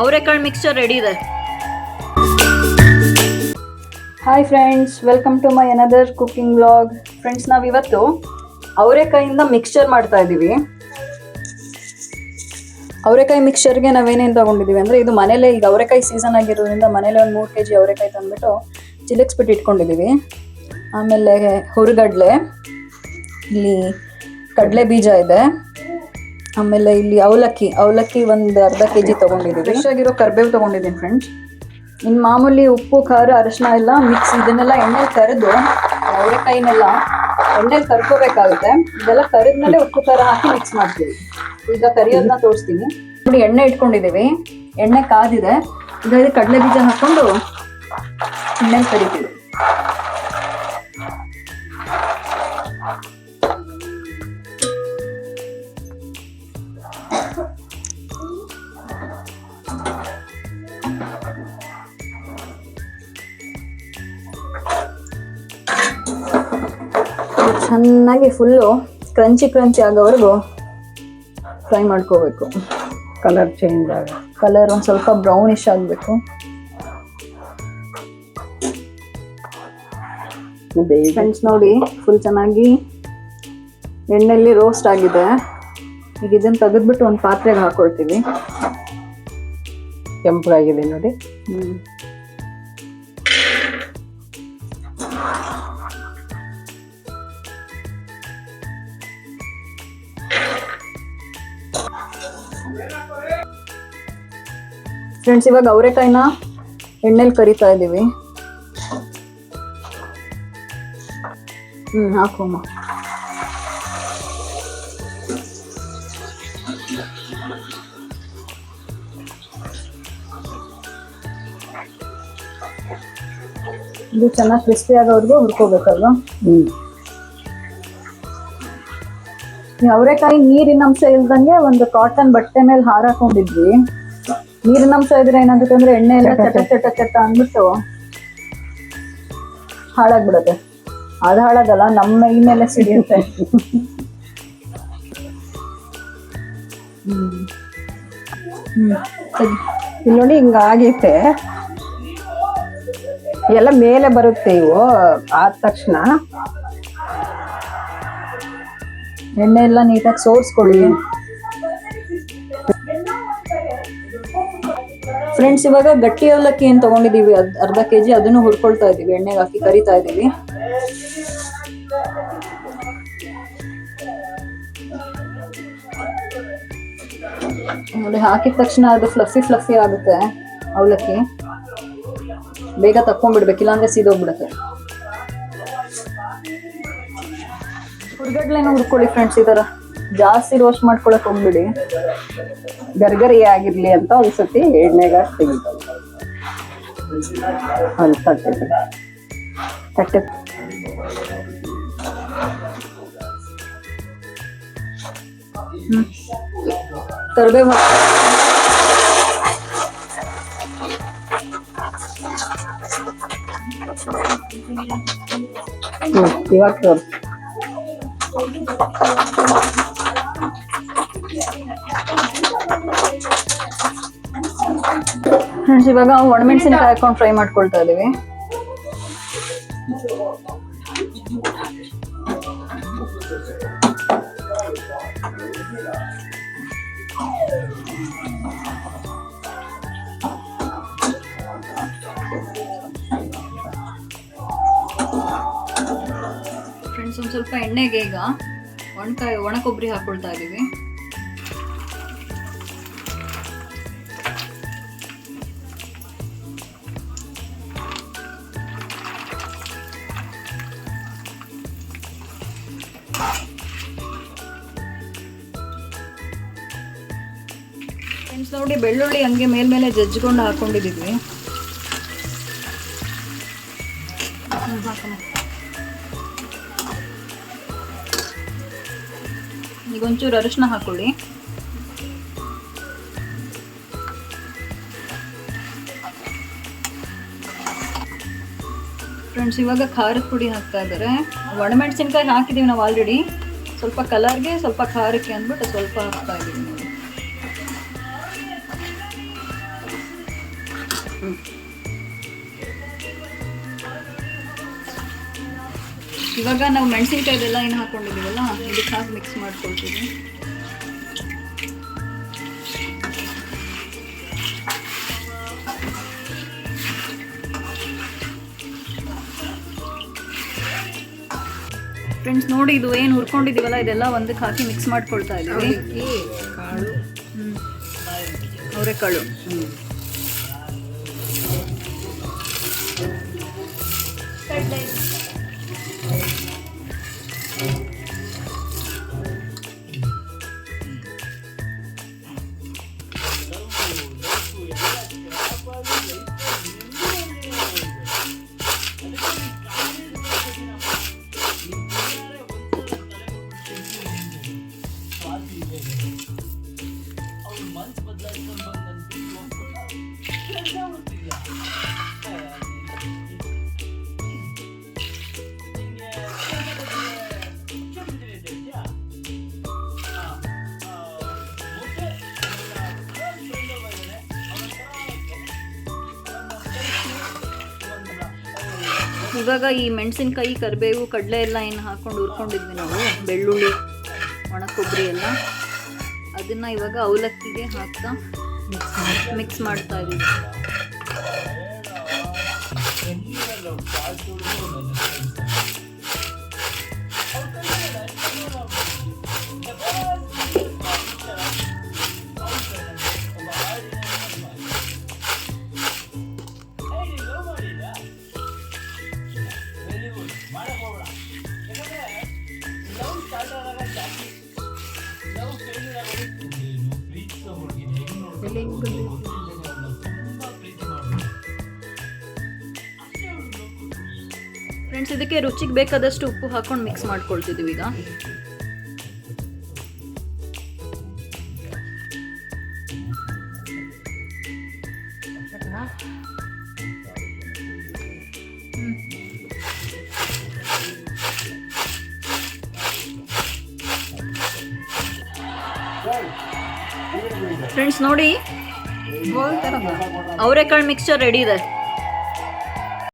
ಅವರೆಕಾಳು mixture ready ಇದೆ. Hi friends, welcome to my another cooking vlog. Friends, ನಾವಿವತ್ತು ಅವರೆಕಾಯಿಂದ ಮಿಕ್ಸ್ಚರ್ ಮಾಡ್ತಾ ಇದ್ದೀವಿ. ಅವರೆಕಾಯಿ ಮಿಕ್ಸ್ಚರ್ಗೆ ನಾವೇನೇನು ತೊಗೊಂಡಿದ್ದೀವಿ ಅಂದರೆ, ಇದು ಮನೇಲೆ ಈಗ ಅವರೆಕಾಯಿ ಸೀಸನ್ ಆಗಿರೋದ್ರಿಂದ ಮನೇಲೆ ಒಂದು 3 kg ಅವರೆಕಾಯಿ ತಂದುಬಿಟ್ಟು ಚಿಲಕ್ಸ್ಬಿಟ್ಟು ಇಟ್ಕೊಂಡಿದ್ದೀವಿ. ಆಮೇಲೆ ಹುರುಗಡ್ಲೆ, ಇಲ್ಲಿ ಕಡಲೆ ಬೀಜ ಇದೆ, ಆಮೇಲೆ ಇಲ್ಲಿ ಅವಲಕ್ಕಿ ಒಂದು ಅರ್ಧ kg ತೊಗೊಂಡಿದ್ದೀವಿ. ಫ್ರೆಶ್ ಆಗಿರೋ ಕರಿಬೇವು ತೊಗೊಂಡಿದ್ದೀನಿ ಫ್ರೆಂಡ್ಸ್. ಇನ್ನು ಮಾಮೂಲಿ ಉಪ್ಪು, ಖಾರ, ಅರಿಶಿನ ಎಲ್ಲ ಮಿಕ್ಸ್, ಇದನ್ನೆಲ್ಲ ಎಣ್ಣೆಲಿ ಕರೆದು ಅವರೆಕಾಯಿನೆಲ್ಲ ಎಣ್ಣೆಲಿ ಕರ್ಕೋಬೇಕಾಗುತ್ತೆ. ಇದೆಲ್ಲ ಕರಿದ್ಮೇಲೆ ಉಪ್ಪು ಖಾರ ಹಾಕಿ ಮಿಕ್ಸ್ ಮಾಡ್ತೀವಿ. ಈಗ ಕರಿಯೋದನ್ನ ತೋರಿಸ್ತೀನಿ ನೋಡಿ. ಎಣ್ಣೆ ಇಟ್ಕೊಂಡಿದ್ದೀವಿ, ಎಣ್ಣೆ ಕಾದಿದೆ. ಈಗ ಕಡಲೆ ಬೀಜ ಹಾಕೊಂಡು ಎಣ್ಣೆಲಿ ಕರಿತೀವಿ. ಚೆನ್ನಾಗಿ ಫುಲ್ಲು ಕ್ರಂಚಿ ಆಗೋವರೆಗೂ ಫ್ರೈ ಮಾಡ್ಕೋಬೇಕು. ಕಲರ್ ಚೇಂಜ್ ಕಲರ್ ಒಂದು ಸ್ವಲ್ಪ ಬ್ರೌನಿಶ್ ಆಗಬೇಕು. ಫ್ರೆಂಡ್ಸ್ ನೋಡಿ, ಫುಲ್ ಚೆನ್ನಾಗಿ ಎಣ್ಣೆಯಲ್ಲಿ ರೋಸ್ಟ್ ಆಗಿದೆ. ಈಗ ಇದನ್ನು ತೆಗೆದ್ಬಿಟ್ಟು ಒಂದು ಪಾತ್ರೆಗೆ ಹಾಕೊಳ್ತೀವಿ. ಕೆಂಪಗಾಗಿದೆ ನೋಡಿ. ಫ್ರೆಂಡ್ಸ್, ಇವಾಗ ಅವರೆಕಾಯಿನ ಎಣ್ಣೆಲಿ ಕರಿತಾ ಇದ್ದೀವಿ. ಹಾಕೋಮ್ಮ. ಇದು ಚೆನ್ನಾಗಿ ಕ್ರಿಸ್ಪಿ ಆಗೋವರೆಗೂ ಹುರ್ಕೋಬೇಕಲ್ವ. ಅವರೆಕಾಯಿ ನೀರಿನ ಅಂಶ ಇಲ್ದಂಗೆ ಒಂದು ಕಾಟನ್ ಬಟ್ಟೆ ಮೇಲೆ ಹಾರಾಕೊಂಡಿದ್ವಿ. ನೀರಿನ ಅಂಶ ಇದ್ರೆ ಏನಾಗುತ್ತೆ ಅಂದ್ರೆ ಎಣ್ಣೆ ಎಲ್ಲ ಚಟ ಅಂದ್ಬಿಟ್ಟು ಹಾಳಾಗ್ಬಿಡತ್ತೆ. ಅದು ಹಾಳಾಗಲ್ಲ, ನಮ್ಮ ಮೈ ಮೇಲೆ ಸಿಡಿಯುತ್ತೆ. ಇಲ್ಲಿ ನೋಡಿ, ಹಿಂಗ ಆಗೈತೆ. ಎಲ್ಲ ಮೇಲೆ ಬರುತ್ತೆ ಇವು ಆದ ತಕ್ಷಣ. ಎಣ್ಣೆ ಎಲ್ಲ ನೀಟಾಗಿ ಸೋರ್ಸ್ಕೊಳ್ಳಿ. ಫ್ರೆಂಡ್ಸ್, ಇವಾಗ ಗಟ್ಟಿ ಅವಲಕ್ಕಿ ಏನು ತಗೊಂಡಿದೀವಿ, ಅರ್ಧ kg, ಅದನ್ನು ಹುರ್ಕೊಳ್ತಾ ಇದೀವಿ. ಎಣ್ಣೆಗೆ ಹಾಕಿ ಕರಿತಾ ಇದೀವಿ. ನೋಡಿ, ಹಾಕಿದ ತಕ್ಷಣ ಅದು ಫ್ಲಫಿ ಆಗುತ್ತೆ ಅವಲಕ್ಕಿ. ಬೇಗ ತಕ್ಕೊಂಡ್ಬಿಡ್ಬೇಕು, ಇಲ್ಲಾಂದ್ರೆ ಸೀದೋಗ್ಬಿಡುತ್ತೆ. ಹುರ್ಗಡ್ಲೆನ ಹುರ್ಕೊಳ್ಳಿ ಫ್ರೆಂಡ್ಸ್. ಈ ತರ ಜಾಸ್ತಿ ರೋಸ್ಟ್ ಮಾಡ್ಕೊಳಕ್ ಹೋಗ್ಬಿಡಿ. ಗರ್ಗರಿ ಆಗಿರ್ಲಿ ಅಂತ ಒಂದ್ಸತಿ ಎಣ್ಣೆಗ ತೆಗಿತಾರೆ. ಒಂದು ತಟ್ಟೆ ಕರಿಬೇವು ಇವಾಗ ತೋರಿಸಿ. ಫ್ರೆಂಡ್ಸ್, ಇವಾಗ ಒಣಮೆಣಸಿನಕಾಯಿ ಹಾಕೊಂಡು ಫ್ರೈ ಮಾಡ್ಕೊಳ್ತಾ ಇದೀವಿ. ಫ್ರೆಂಡ್ಸ್, ಒಂದು ಸ್ವಲ್ಪ ಎಣ್ಣೆಗೆ ಈಗ ಒಣ ಕೊಬ್ಬರಿ ಹಾಕೊಳ್ತಾ ಇದೀವಿ. ಫ್ರೆಂಡ್ಸ್ ನೋಡಿ, ಬೆಳ್ಳುಳ್ಳಿ ಹಂಗೆ ಮೇಲ್ಮೇಲೆ ಜಜ್ಜಿಕೊಂಡು ಹಾಕೊಂಡಿದ್ದೀವಿ. ಈಗ ಒಂಚೂರು ಅರಿಶಿನ ಹಾಕೊಳ್ಳಿ. ಫ್ರೆಂಡ್ಸ್, ಇವಾಗ ಖಾರದ ಪುಡಿ ಹಾಕ್ತಾ ಇದ್ದಾರೆ. ಒಣಮೆಣಸಿನ್ಕಾಯಿ ಹಾಕಿದ್ದೀವಿ ನಾವು ಆಲ್ರೆಡಿ. ಸ್ವಲ್ಪ ಕಲರ್ಗೆ ಸ್ವಲ್ಪ ಖಾರಕ್ಕೆ ಅಂದ್ಬಿಟ್ಟು ಸ್ವಲ್ಪ ಹಾಕ್ತಾ ಇದ್ದೀವಿ ನೋಡಿ. ಇವಾಗ ನಾವು ಮೆಣಸಿನ್ಕಾಯ್ದೆಲ್ಲ ಏನು ಹಾಕೊಂಡಿದ್ದೀವಲ್ಲ ಇದಕ್ಕೆ ಹಾಕಿ ಮಿಕ್ಸ್ ಮಾಡ್ಕೊಳ್ತೀವಿ. ಫ್ರೆಂಡ್ಸ್ ನೋಡಿ, ಇದು ಏನು ಹುರ್ಕೊಂಡಿದ್ದೀವಲ್ಲ ಇದೆಲ್ಲ ಒಂದಕ್ಕೆ ಹಾಕಿ ಮಿಕ್ಸ್ ಮಾಡ್ಕೊಳ್ತಾ ಇದ್ದೀವಿ. ಕಾಳು ಅವರೆಕಾಳು. ಇವಾಗ ಈ ಮೆಣಸಿನ್ಕಾಯಿ, ಕರಿಬೇವು, ಕಡಲೆ ಎಲ್ಲ ಏನು ಹಾಕೊಂಡು ಹುರ್ಕೊಂಡಿದ್ವಿ ನಾವು, ಬೆಳ್ಳುಳ್ಳಿ, ಒಣ ಕೊಬ್ಬರಿ ಎಲ್ಲ, ಅದನ್ನು ಇವಾಗ ಅವಲಕ್ಕಿಗೆ ಹಾಕ್ತಾ ಮಿಕ್ಸ್ ಮಾಡ್ತಾ ಇದ್ದೀವಿ. ಫ್ರೆಂಡ್ಸ್, ಇದಕ್ಕೆ ರುಚಿಗೆ ಬೇಕಾದಷ್ಟು ಉಪ್ಪು ಹಾಕೊಂಡು ಮಿಕ್ಸ್ ಮಾಡ್ಕೊಳ್ತಿದ್ದೀವಿ ಈಗ. ಫ್ರೆಂಡ್ಸ್ ನೋಡಿ, ಅವರೆಕಾಳು ಮಿಕ್ಸ್ಚರ್ ರೆಡಿ ಇದೆ.